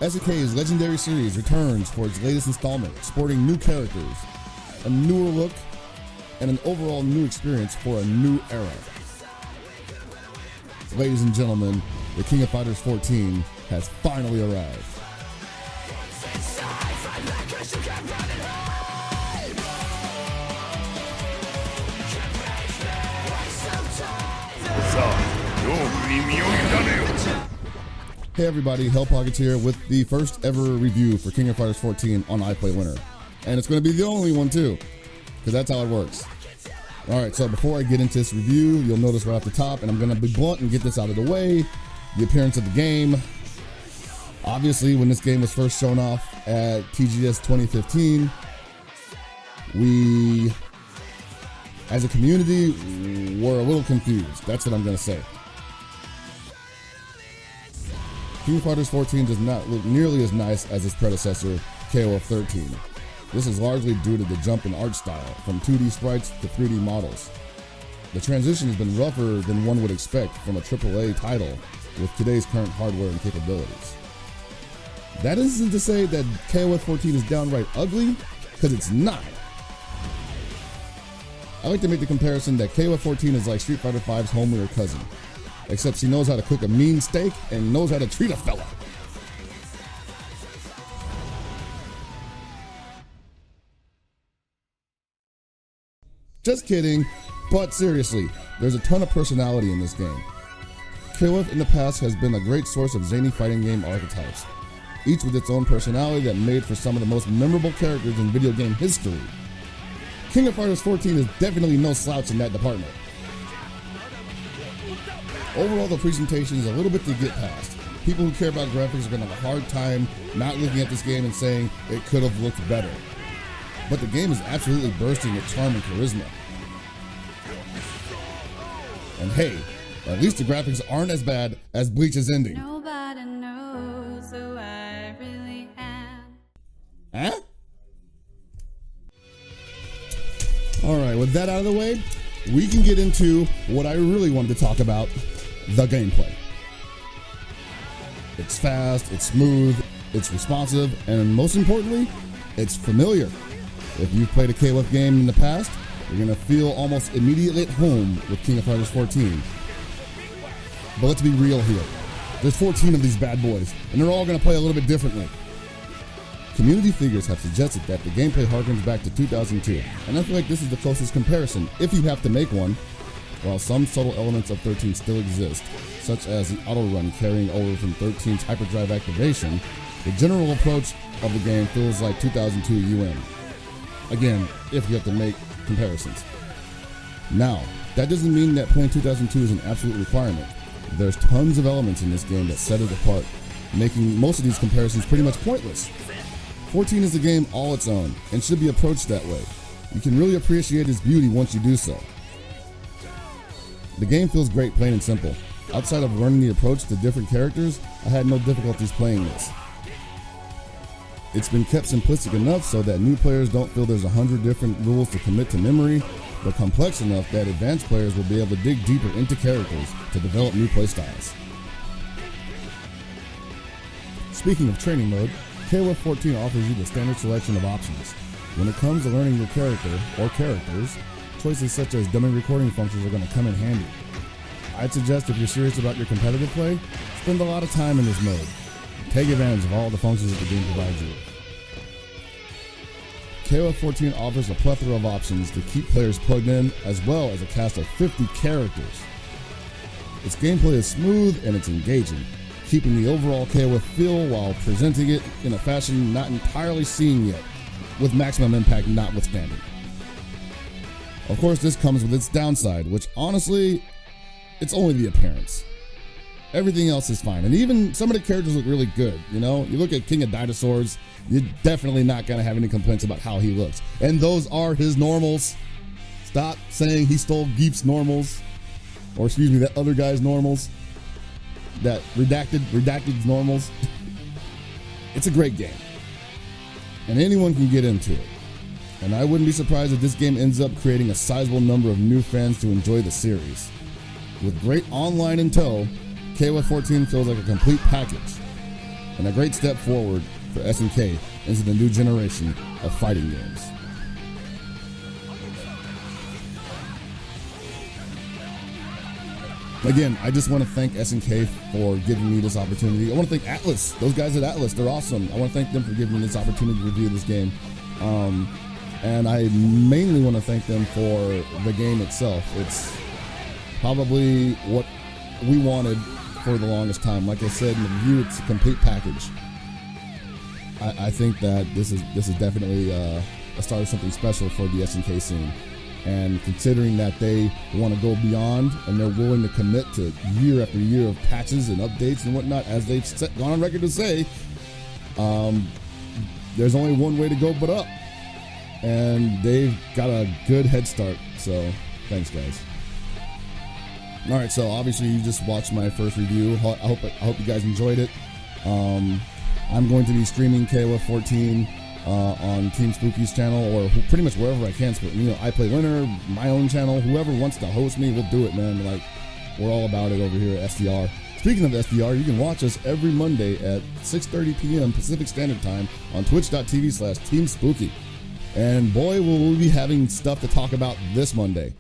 SNK's legendary series returns for its latest installment, sporting new characters, a newer look, and an overall new experience for a new era. Ladies and gentlemen, the King of Fighters 14 has finally arrived. Hey everybody, Hellpockets here with the first ever review for King of Fighters 14 on iPlayWinner. And it's going to be the only one too, because that's how it works. Alright, so before I get into this review, you'll notice right off the top, and I'm going to be blunt and get this out of the way, the appearance of the game. Obviously, when this game was first shown off at TGS 2015, we, as a community, were a little confused. That's what I'm going to say. King of Fighters 14 does not look nearly as nice as its predecessor, KOF13. This is largely due to the jump in art style, from 2D sprites to 3D models. The transition has been rougher than one would expect from a AAA title with today's current hardware and capabilities. That isn't to say that KOF14 is downright ugly, because it's not. I like to make the comparison that KOF14 is like Street Fighter V's homelier cousin, except she knows how to cook a mean steak and knows how to treat a fella. Just kidding, but seriously, there's a ton of personality in this game. KOF in the past has been a great source of zany fighting game archetypes, each with its own personality that made for some of the most memorable characters in video game history. King of Fighters 14 is definitely no slouch in that department. Overall, the presentation is a little bit to get past. People who care about graphics are going to have a hard time not looking at this game and saying it could have looked better. But the game is absolutely bursting with charm and charisma. And hey, at least the graphics aren't as bad as Bleach's ending. Nobody knows who I really am. Huh? Alright, with that out of the way, we can get into what I really wanted to talk about, the gameplay. It's fast, it's smooth, it's responsive, and most importantly, it's familiar. If you've played a KOF game in the past, you're going to feel almost immediately at home with King of Fighters 14. But let's be real here. There's 14 of these bad boys, and they're all going to play a little bit differently. Community figures have suggested that the gameplay harkens back to 2002, and I feel like this is the closest comparison, if you have to make one, while some subtle elements of 13 still exist, such as the auto run carrying over from 13's hyperdrive activation. The general approach of the game feels like 2002 UM. Again, if you have to make comparisons. Now, that doesn't mean that playing 2002 is an absolute requirement. There's tons of elements in this game that set it apart, making most of these comparisons pretty much pointless. 14 is a game all its own, and should be approached that way. You can really appreciate its beauty once you do so. The game feels great, plain and simple. Outside of learning the approach to different characters, I had no difficulties playing this. It's been kept simplistic enough so that new players don't feel there's 100 different rules to commit to memory, but complex enough that advanced players will be able to dig deeper into characters to develop new playstyles. Speaking of training mode, KOF 14 offers you the standard selection of options. When it comes to learning your character, or characters, choices such as dummy recording functions are going to come in handy. I'd suggest if you're serious about your competitive play, spend a lot of time in this mode. Take advantage of all the functions that the game provides you with. KOF 14 offers a plethora of options to keep players plugged in, as well as a cast of 50 characters. Its gameplay is smooth and it's engaging, keeping the overall KOF feel while presenting it in a fashion not entirely seen yet, with maximum impact notwithstanding. Of course, this comes with its downside, which honestly, it's only the appearance. Everything else is fine, and even some of the characters look really good, you know? You look at King of Dinosaurs, you're definitely not gonna have any complaints about how he looks. And those are his normals. Stop saying he stole Geef's normals, or excuse me, that other guy's normals. That redacted's normals. It's a great game, and anyone can get into it. And I wouldn't be surprised if this game ends up creating a sizable number of new fans to enjoy the series. With great online in tow, KOF 14 feels like a complete package. and a great step forward for SNK into the new generation of fighting games. Again, I just want to thank SNK for giving me this opportunity. I want to thank Atlas. Those guys at Atlas, they're awesome. I want to thank them for giving me this opportunity to review this game. And I mainly want to thank them for the game itself. It's probably what we wanted for the longest time. Like I said in the review, it's a complete package. I think that this is definitely a start of something special for the SNK scene. And considering that they want to go beyond and they're willing to commit to year after year of patches and updates and whatnot, as they've gone on record to say, there's only one way to go but up. And they've got a good head start. So thanks, guys. All right, so obviously you just watched my first review. I hope you guys enjoyed it. I'm going to be streaming KOF14 on Team Spooky's channel, or pretty much wherever I can. You know, I Play Winner, my own channel, whoever wants to host me, we'll do it, man. Like, we're all about it over here at SDR. Speaking of SDR, you can watch us every Monday at 6:30 p.m. Pacific Standard Time on twitch.tv/TeamSpooky. And boy, will we be having stuff to talk about this Monday.